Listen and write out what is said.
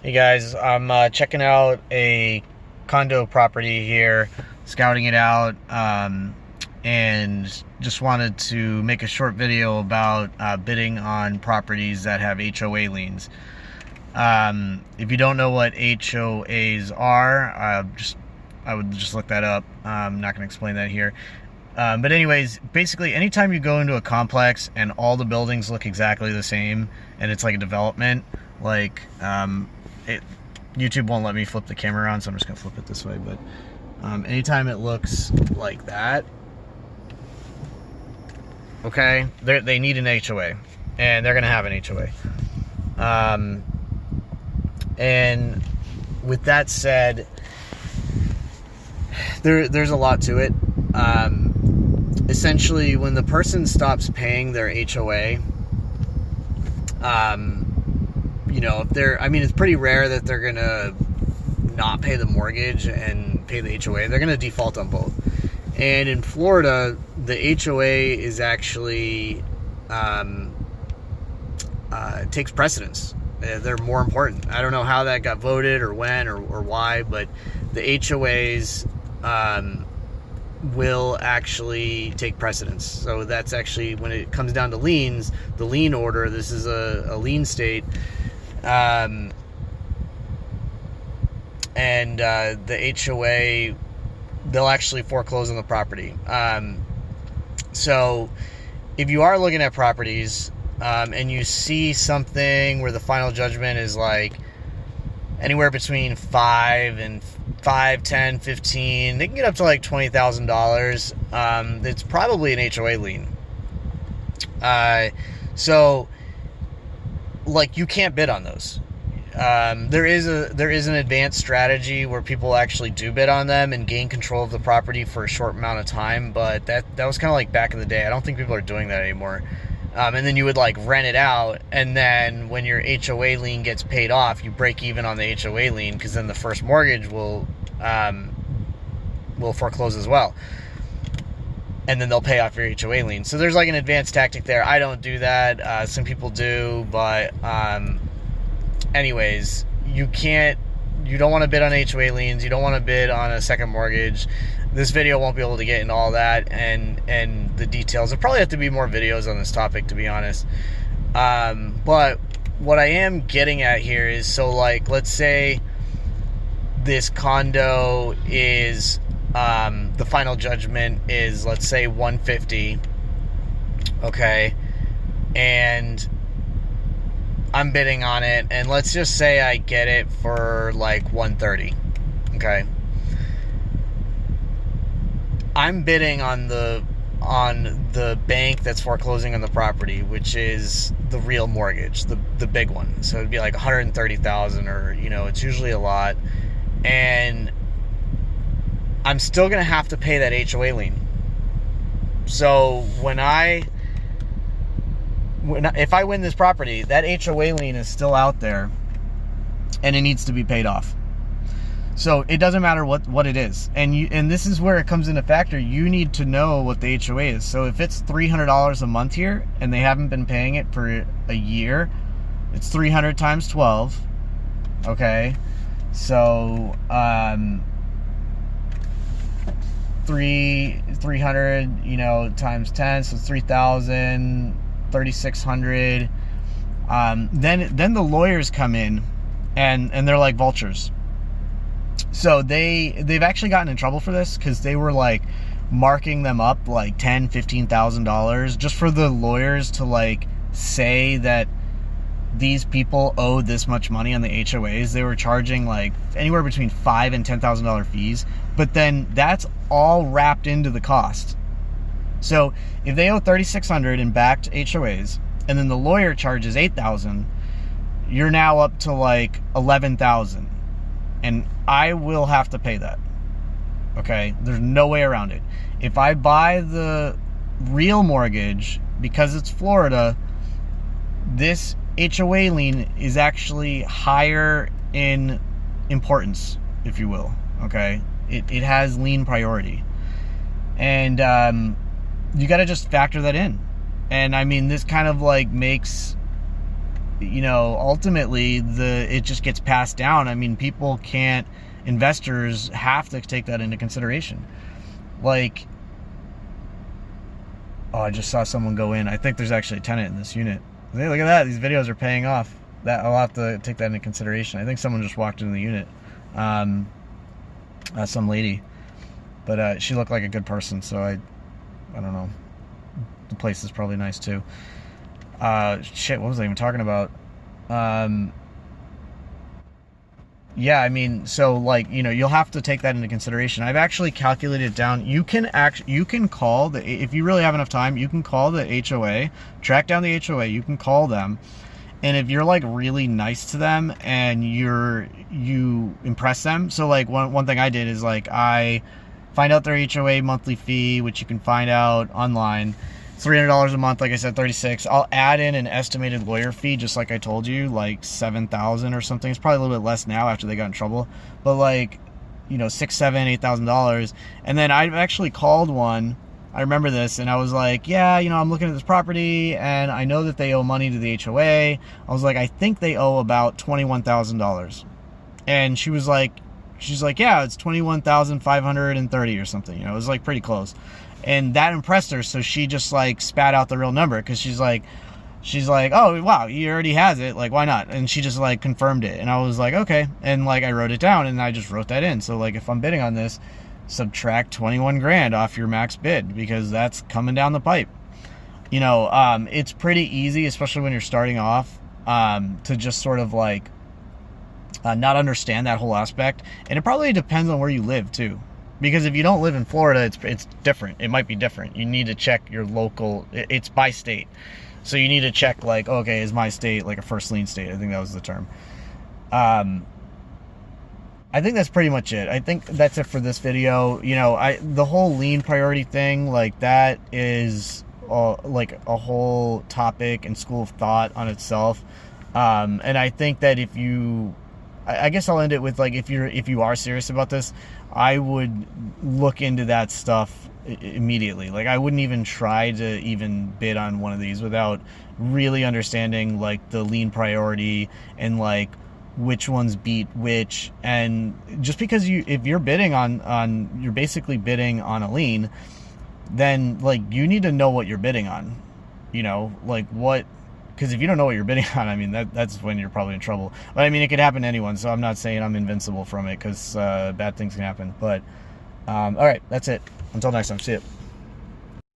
Hey guys, I'm checking out a condo property here, scouting it out, and just wanted to make a short video about bidding on properties that have HOA liens. If you don't know what HOAs are, I would just look that up. I'm not going to explain that here. But anyways, basically anytime you go into a complex and all the buildings look exactly the same and it's like a development, like YouTube won't let me flip the camera around, so I'm just gonna flip it this way. But anytime it looks like that, okay, they need an HOA, and they're gonna have an HOA. And with that said, there's a lot to it. Essentially, when the person stops paying their HOA, you know, if they're, I mean, it's pretty rare that they're gonna not pay the mortgage and pay the HOA. They're gonna default on both. And in Florida, the HOA is actually takes precedence. They're more important. I don't know how that got voted or when or why, but the HOAs will actually take precedence. So that's actually, when it comes down to liens, the lien order, this is a lien state, and the HOA, they'll actually foreclose on the property. So if you are looking at properties and you see something where the final judgment is like anywhere between 10, 15, they can get up to like $20,000. It's probably an HOA lien. So like, you can't bid on those. There is an advanced strategy where people actually do bid on them and gain control of the property for a short amount of time, but that was kind of like back in the day. I don't think people are doing that anymore. And then you would like rent it out, and then when your HOA lien gets paid off, you break even on the HOA lien, because then the first mortgage will foreclose as well, and then they'll pay off your HOA lien. So there's like an advanced tactic there. I don't do that. Some people do, but anyways, you don't want to bid on HOA liens. You don't want to bid on a second mortgage. This video won't be able to get into all that and the details. There'll probably have to be more videos on this topic, to be honest. But what I am getting at here is, so like, let's say this condo is, the final judgment is, let's say, $150, okay, and I'm bidding on it, and let's just say I get it for like $130, okay. I'm bidding on the bank that's foreclosing on the property, which is the real mortgage, the big one. So it'd be like $130,000, or, you know, it's usually a lot, and I'm still gonna have to pay that HOA lien. So if I win this property, that HOA lien is still out there, and it needs to be paid off. So it doesn't matter what it is. And this is where it comes into factor. You need to know what the HOA is. So if it's $300 a month here and they haven't been paying it for a year, it's 300 times 12. Okay. So 300, you know, times 10, so 3,000, 3,600. Then the lawyers come in and they're like vultures. So they've actually gotten in trouble for this, because they were like marking them up like $10,000, $15,000 just for the lawyers to like say that these people owe this much money on the HOAs. They were charging like anywhere between $5,000 and $10,000 fees, but then that's all wrapped into the cost. So if they owe $3,600 in backed HOAs, and then the lawyer charges $8,000, you're now up to like $11,000. And I will have to pay that. Okay? There's no way around it. If I buy the real mortgage, because it's Florida, this HOA lien is actually higher in importance, if you will. Okay? It has lien priority. And you got to just factor that in. And I mean, this kind of like makes you know, ultimately it just gets passed down. I mean, investors have to take that into consideration. Like, oh, I just saw someone go in. I think there's actually a tenant in this unit. Hey, look at that. These videos are paying off. That I'll have to take that into consideration. I think someone just walked into the unit. Some lady. But she looked like a good person, so I don't know. The place is probably nice too. Shit, what was I even talking about? Yeah, I mean, so like, you know, you'll have to take that into consideration. I've actually calculated it down. You can call if you really have enough time, you can call the HOA, track down the HOA, you can call them. And if you're like really nice to them and you impress them. So like one thing I did is like, I find out their HOA monthly fee, which you can find out online. $300 a month, like I said, $36. I'll add in an estimated lawyer fee, just like I told you, like $7,000 or something. It's probably a little bit less now after they got in trouble, but like, you know, $6,000, $7,000, $8,000. And then I've actually called one. I remember this, and I was like, yeah, you know, I'm looking at this property, and I know that they owe money to the HOA. I was like, I think they owe about $21,000. And she's like, yeah, it's $21,530 or something. You know, it was like pretty close. And that impressed her, so she just like spat out the real number, because she's like, oh wow, he already has it, like why not? And she just like confirmed it, and I was like, okay. And like I wrote it down, and I just wrote that in. So like if I'm bidding on this, subtract 21 grand off your max bid, because that's coming down the pipe. You know, it's pretty easy, especially when you're starting off, to just sort of like not understand that whole aspect. And it probably depends on where you live too. Because if you don't live in Florida, it's different. It might be different. You need to check your local. It's by state, so you need to check like, okay, is my state like a first lien state? I think that was the term. I think that's pretty much it. I think that's it for this video. You know, the whole lien priority thing, like that is like a whole topic and school of thought on itself. And I think that if you, I guess I'll end it with like, if you are serious about this, I would look into that stuff immediately. Like I wouldn't even try to even bid on one of these without really understanding like the lien priority and like which ones beat which. And just because if you're bidding on you're basically bidding on a lien, then like you need to know what you're bidding on, you know, like what. Because if you don't know what you're bidding on, I mean, that's when you're probably in trouble. But I mean, it could happen to anyone, so I'm not saying I'm invincible from it, because bad things can happen. But, all right, that's it. Until next time, see ya.